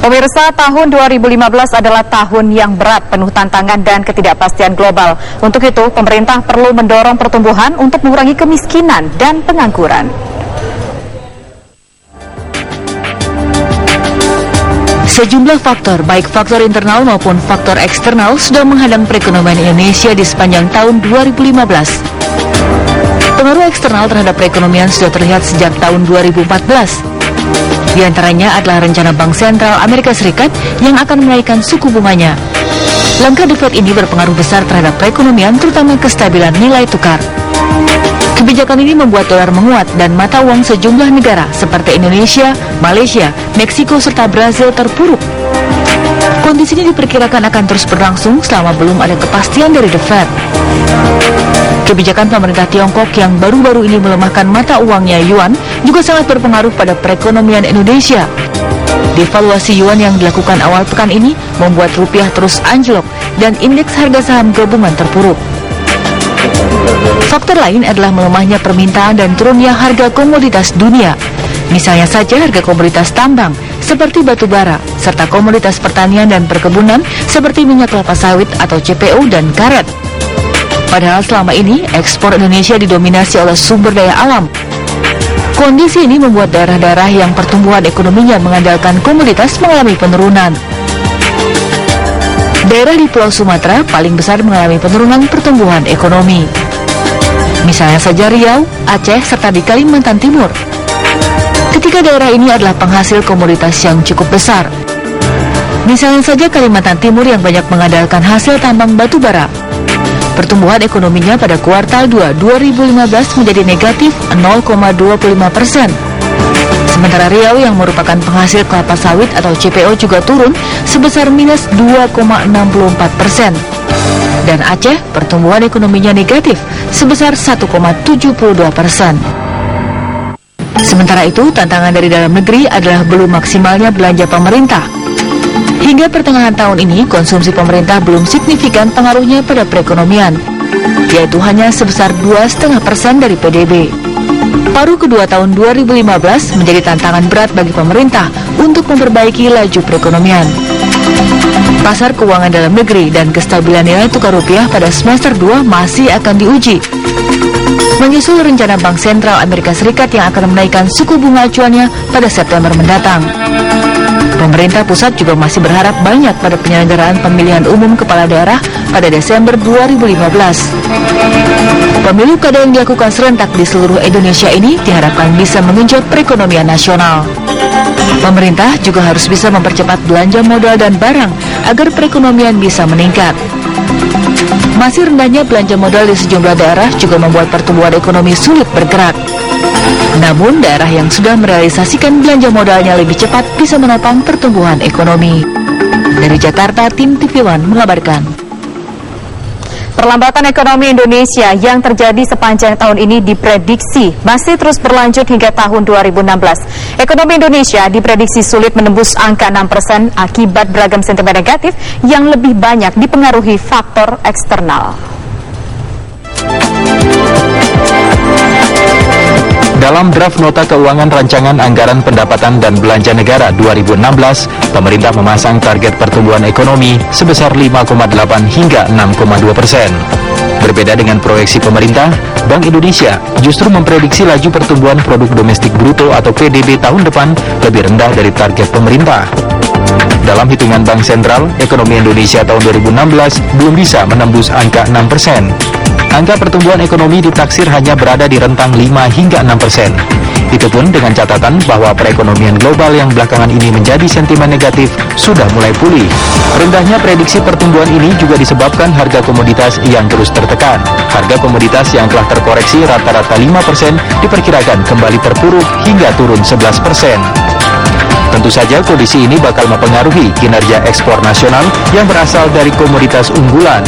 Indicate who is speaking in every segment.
Speaker 1: Pemirsa, tahun 2015 adalah tahun yang berat, penuh tantangan dan ketidakpastian global. Untuk itu, pemerintah perlu mendorong pertumbuhan untuk mengurangi kemiskinan dan pengangguran.
Speaker 2: Sejumlah faktor, baik faktor internal maupun faktor eksternal, sudah menghadang perekonomian Indonesia di sepanjang tahun 2015. Pengaruh eksternal terhadap perekonomian sudah terlihat sejak tahun 2014. Di antaranya adalah rencana Bank Sentral Amerika Serikat yang akan menaikkan suku bunganya. Langkah The Fed ini berpengaruh besar terhadap perekonomian, terutama kestabilan nilai tukar. Kebijakan ini membuat dolar menguat dan mata uang sejumlah negara seperti Indonesia, Malaysia, Meksiko, serta Brazil terpuruk. Kondisi ini diperkirakan akan terus berlangsung selama belum ada kepastian dari The Fed. Kebijakan pemerintah Tiongkok yang baru-baru ini melemahkan mata uangnya yuan juga sangat berpengaruh pada perekonomian Indonesia. Devaluasi yuan yang dilakukan awal pekan ini membuat rupiah terus anjlok dan indeks harga saham gabungan terpuruk. Faktor lain adalah melemahnya permintaan dan turunnya harga komoditas dunia. Misalnya saja harga komoditas tambang seperti batu bara, serta komoditas pertanian dan perkebunan seperti minyak kelapa sawit atau CPO dan karet. Padahal selama ini ekspor Indonesia didominasi oleh sumber daya alam. Kondisi ini membuat daerah-daerah yang pertumbuhan ekonominya mengandalkan komoditas mengalami penurunan. Daerah di Pulau Sumatera paling besar mengalami penurunan pertumbuhan ekonomi. Misalnya saja Riau, Aceh, serta di Kalimantan Timur. Ketiga daerah ini adalah penghasil komoditas yang cukup besar. Misalnya saja Kalimantan Timur yang banyak mengandalkan hasil tambang batu bara. Pertumbuhan ekonominya pada kuartal 2 2015 menjadi negatif 0,25%. Sementara Riau yang merupakan penghasil kelapa sawit atau CPO juga turun sebesar minus 2,64%. Dan Aceh pertumbuhan ekonominya negatif sebesar 1,72%. Sementara itu, tantangan dari dalam negeri adalah belum maksimalnya belanja pemerintah. Hingga pertengahan tahun ini, konsumsi pemerintah belum signifikan pengaruhnya pada perekonomian, yaitu hanya sebesar 2,5% dari PDB. Paruh kedua tahun 2015 menjadi tantangan berat bagi pemerintah untuk memperbaiki laju perekonomian. Pasar keuangan dalam negeri dan kestabilan nilai tukar rupiah pada semester 2 masih akan diuji. Menyusul rencana Bank Sentral Amerika Serikat yang akan menaikkan suku bunga acuannya pada September mendatang. Pemerintah pusat juga masih berharap banyak pada penyelenggaraan pemilihan umum kepala daerah pada Desember 2015. Pemilu kada yang dilakukan serentak di seluruh Indonesia ini diharapkan bisa mengenjot perekonomian nasional. Pemerintah juga harus bisa mempercepat belanja modal dan barang agar perekonomian bisa meningkat. Masih rendahnya belanja modal di sejumlah daerah juga membuat pertumbuhan ekonomi sulit bergerak. Namun, daerah yang sudah merealisasikan belanja modalnya lebih cepat bisa menopang pertumbuhan ekonomi. Dari Jakarta, tim TV One mengabarkan.
Speaker 1: Perlambatan ekonomi Indonesia yang terjadi sepanjang tahun ini diprediksi masih terus berlanjut hingga tahun 2016. Ekonomi Indonesia diprediksi sulit menembus angka 6% akibat beragam sentimen negatif yang lebih banyak dipengaruhi faktor eksternal.
Speaker 3: Dalam draft Nota Keuangan Rancangan Anggaran Pendapatan dan Belanja Negara 2016, pemerintah memasang target pertumbuhan ekonomi sebesar 5,8 hingga 6,2%. Berbeda dengan proyeksi pemerintah, Bank Indonesia justru memprediksi laju pertumbuhan produk domestik bruto atau PDB tahun depan lebih rendah dari target pemerintah. Dalam hitungan Bank Sentral, ekonomi Indonesia tahun 2016 belum bisa menembus angka 6%. Angka pertumbuhan ekonomi ditaksir hanya berada di rentang 5 hingga 6%. Itu pun dengan catatan bahwa perekonomian global yang belakangan ini menjadi sentimen negatif sudah mulai pulih. Rendahnya prediksi pertumbuhan ini juga disebabkan harga komoditas yang terus tertekan. Harga komoditas yang telah terkoreksi rata-rata 5% diperkirakan kembali terpuruk hingga turun 11%. Tentu saja kondisi ini bakal mempengaruhi kinerja ekspor nasional yang berasal dari komoditas unggulan.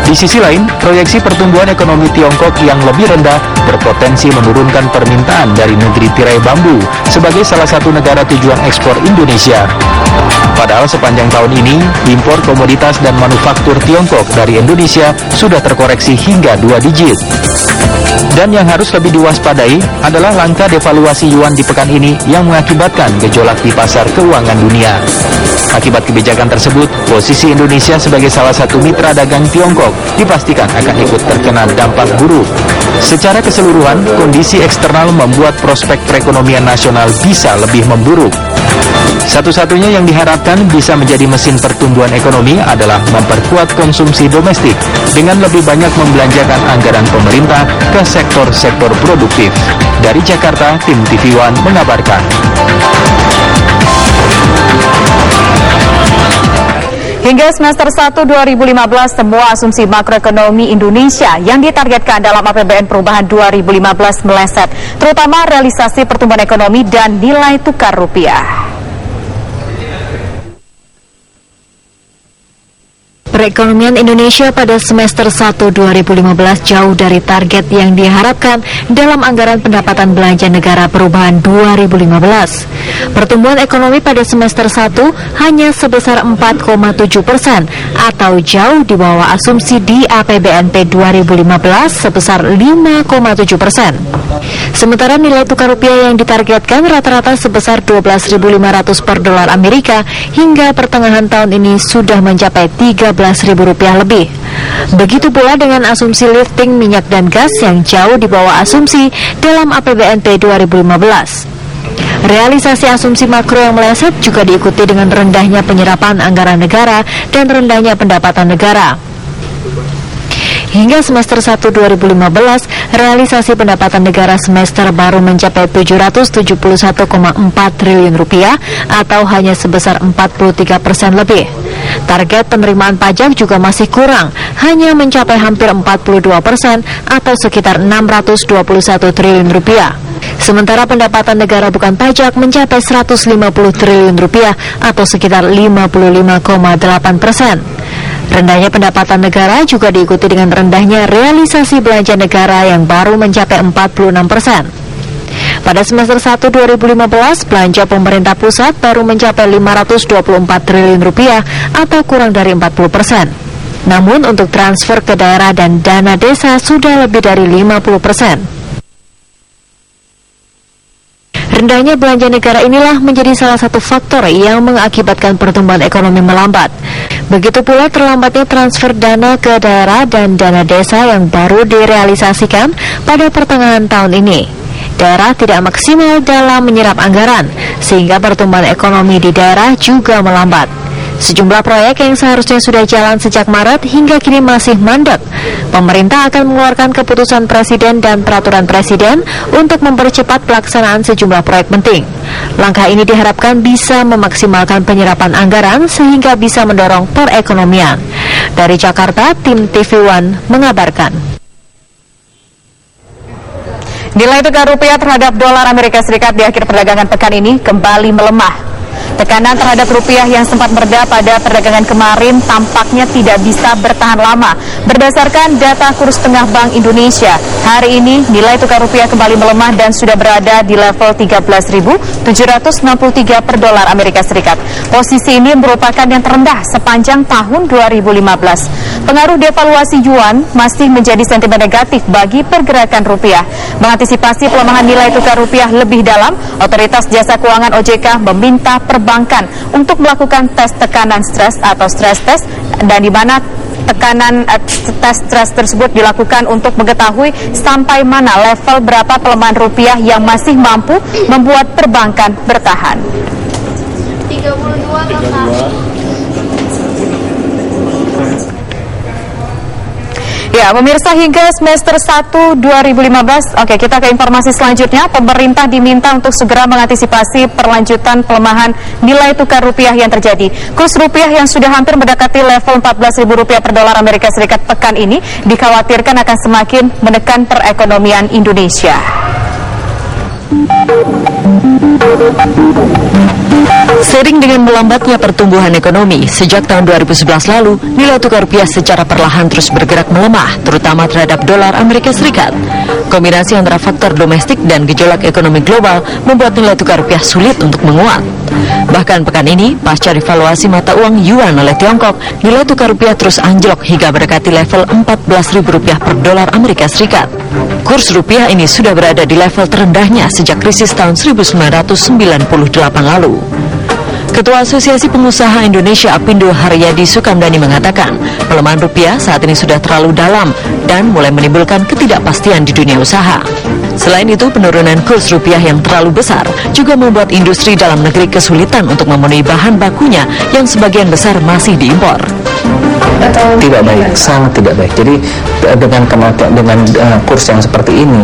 Speaker 3: Di sisi lain, proyeksi pertumbuhan ekonomi Tiongkok yang lebih rendah berpotensi menurunkan permintaan dari negeri tirai bambu sebagai salah satu negara tujuan ekspor Indonesia. Padahal sepanjang tahun ini, impor komoditas dan manufaktur Tiongkok dari Indonesia sudah terkoreksi hingga 2 digit. Dan yang harus lebih diwaspadai adalah langkah devaluasi yuan di pekan ini yang mengakibatkan gejolak di pasar pasar keuangan dunia. Akibat kebijakan tersebut, posisi Indonesia sebagai salah satu mitra dagang Tiongkok dipastikan akan ikut terkena dampak buruk. Secara keseluruhan, kondisi eksternal membuat prospek perekonomian nasional bisa lebih memburuk. Satu-satunya yang diharapkan bisa menjadi mesin pertumbuhan ekonomi adalah memperkuat konsumsi domestik dengan lebih banyak membelanjakan anggaran pemerintah ke sektor-sektor produktif. Dari Jakarta, tim TV One mengabarkan.
Speaker 1: Hingga semester 1 2015, semua asumsi makroekonomi Indonesia yang ditargetkan dalam APBN perubahan 2015 meleset, terutama realisasi pertumbuhan ekonomi dan nilai tukar rupiah.
Speaker 2: Perekonomian Indonesia pada semester 1 2015 jauh dari target yang diharapkan dalam anggaran pendapatan belanja negara perubahan 2015. Pertumbuhan ekonomi pada semester 1 hanya sebesar 4,7% atau jauh di bawah asumsi di APBNP 2015 sebesar 5,7%. Sementara nilai tukar rupiah yang ditargetkan rata-rata sebesar 12.500 per dolar Amerika hingga pertengahan tahun ini sudah mencapai 13.000 rupiah lebih. Begitu pula dengan asumsi lifting minyak dan gas yang jauh di bawah asumsi dalam APBNP 2015. Realisasi asumsi makro yang meleset juga diikuti dengan rendahnya penyerapan anggaran negara dan rendahnya pendapatan negara. Hingga semester 1 2015, realisasi pendapatan negara semester baru mencapai 771,4 triliun rupiah atau hanya sebesar 43% lebih. Target penerimaan pajak juga masih kurang, hanya mencapai hampir 42% atau sekitar 621 triliun rupiah. Sementara pendapatan negara bukan pajak mencapai 150 triliun rupiah atau sekitar 55,8%. Rendahnya pendapatan negara juga diikuti dengan rendahnya realisasi belanja negara yang baru mencapai 46%. Pada semester 1 2015, belanja pemerintah pusat baru mencapai 524 triliun rupiah atau kurang dari 40%. Namun untuk transfer ke daerah dan dana desa sudah lebih dari 50%. Rendahnya belanja negara inilah menjadi salah satu faktor yang mengakibatkan pertumbuhan ekonomi melambat. Begitu pula terlambatnya transfer dana ke daerah dan dana desa yang baru direalisasikan pada pertengahan tahun ini. Daerah tidak maksimal dalam menyerap anggaran, sehingga pertumbuhan ekonomi di daerah juga melambat. Sejumlah proyek yang seharusnya sudah jalan sejak Maret hingga kini masih mandek. Pemerintah akan mengeluarkan keputusan Presiden dan peraturan Presiden untuk mempercepat pelaksanaan sejumlah proyek penting. Langkah ini diharapkan bisa memaksimalkan penyerapan anggaran sehingga bisa mendorong perekonomian. Dari Jakarta, tim TV One mengabarkan.
Speaker 1: Nilai tukar rupiah terhadap dolar Amerika Serikat di akhir perdagangan pekan ini kembali melemah. Tekanan terhadap rupiah yang sempat mereda pada perdagangan kemarin tampaknya tidak bisa bertahan lama. Berdasarkan data kurs tengah Bank Indonesia, hari ini nilai tukar rupiah kembali melemah dan sudah berada di level 13.763 per dolar Amerika Serikat. Posisi ini merupakan yang terendah sepanjang tahun 2015. Pengaruh devaluasi yuan masih menjadi sentimen negatif bagi pergerakan rupiah. Mengantisipasi pelemahan nilai tukar rupiah lebih dalam, Otoritas Jasa Keuangan OJK meminta perbankan untuk melakukan tes tekanan stres atau stress test, dan di mana tekanan tes stres tersebut dilakukan untuk mengetahui sampai mana level berapa pelemahan rupiah yang masih mampu membuat perbankan bertahan. 32. Ya, pemirsa, hingga semester 1 2015, kita ke informasi selanjutnya. Pemerintah diminta untuk segera mengantisipasi perlanjutan pelemahan nilai tukar rupiah yang terjadi. Kurs rupiah yang sudah hampir mendekati level 14.000 rupiah per dolar Amerika Serikat pekan ini dikhawatirkan akan semakin menekan perekonomian Indonesia.
Speaker 2: Seiring dengan melambatnya pertumbuhan ekonomi, sejak tahun 2011 lalu, nilai tukar rupiah secara perlahan terus bergerak melemah, terutama terhadap dolar Amerika Serikat. Kombinasi antara faktor domestik dan gejolak ekonomi global membuat nilai tukar rupiah sulit untuk menguat. Bahkan pekan ini, pasca devaluasi mata uang yuan oleh Tiongkok, nilai tukar rupiah terus anjlok hingga mendekati level Rp14.000 per dolar Amerika Serikat. Kurs rupiah ini sudah berada di level terendahnya sejak krisis tahun 1998 lalu. Ketua Asosiasi Pengusaha Indonesia Apindo Haryadi Sukamdani mengatakan, pelemahan rupiah saat ini sudah terlalu dalam dan mulai menimbulkan ketidakpastian di dunia usaha. Selain itu, penurunan kurs rupiah yang terlalu besar juga membuat industri dalam negeri kesulitan untuk memenuhi bahan bakunya yang sebagian besar masih diimpor.
Speaker 4: Tidak baik, sangat tidak baik. Jadi dengan kurs yang seperti ini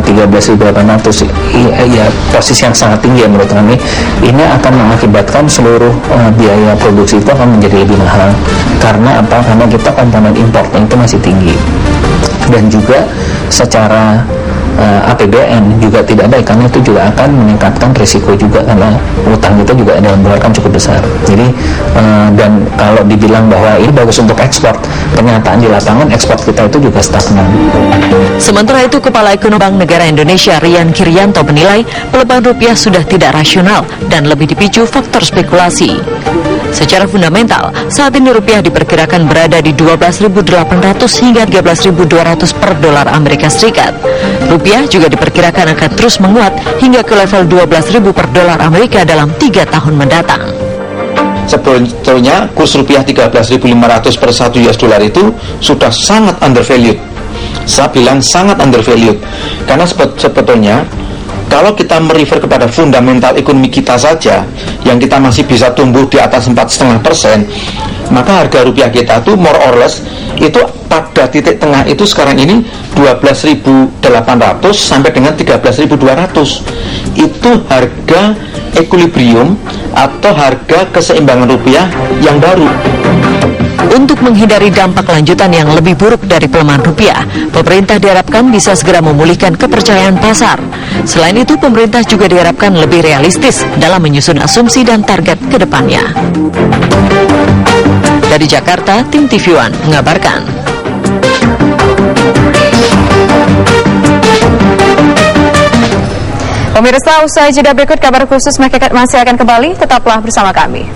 Speaker 4: 13.800 ya posisi yang sangat tinggi menurut kami, ini akan mengakibatkan seluruh biaya produksi itu akan menjadi lebih mahal. Karena apa? Karena kita komponen importnya itu masih tinggi, dan juga secara APBN juga tidak baik, karena itu juga akan meningkatkan risiko juga, karena utang kita juga dalam dolar kan cukup besar. Jadi dan kalau dibilang bahwa ini bagus untuk ekspor, kenyataan di lapangan ekspor kita itu juga stagnan.
Speaker 2: Sementara itu, Kepala Ekonomi Bank Negara Indonesia Rian Kirianto menilai pelemahan rupiah sudah tidak rasional dan lebih dipicu faktor spekulasi. Secara fundamental, saat ini rupiah diperkirakan berada di 12.800 hingga 13.200 per dolar Amerika Serikat. Rupiah juga diperkirakan akan terus menguat hingga ke level 12.000 per dolar Amerika dalam 3 tahun mendatang.
Speaker 5: Sebetulnya kurs rupiah 13.500 per 1 US dollar itu sudah sangat undervalued. Saya bilang sangat undervalued karena sebetulnya kalau kita merefer kepada fundamental ekonomi kita saja, yang kita masih bisa tumbuh di atas 4,5%, maka harga rupiah kita itu more or less itu pada titik tengah itu sekarang ini 12.800 sampai dengan 13.200. Itu harga equilibrium atau harga keseimbangan rupiah yang baru.
Speaker 2: Untuk menghindari dampak lanjutan yang lebih buruk dari pelemahan rupiah, pemerintah diharapkan bisa segera memulihkan kepercayaan pasar. Selain itu, pemerintah juga diharapkan lebih realistis dalam menyusun asumsi dan target ke depannya. Dari Jakarta, tim TV One mengabarkan.
Speaker 1: Pemirsa, usai jeda berikut kabar khusus masih akan kembali, tetaplah bersama kami.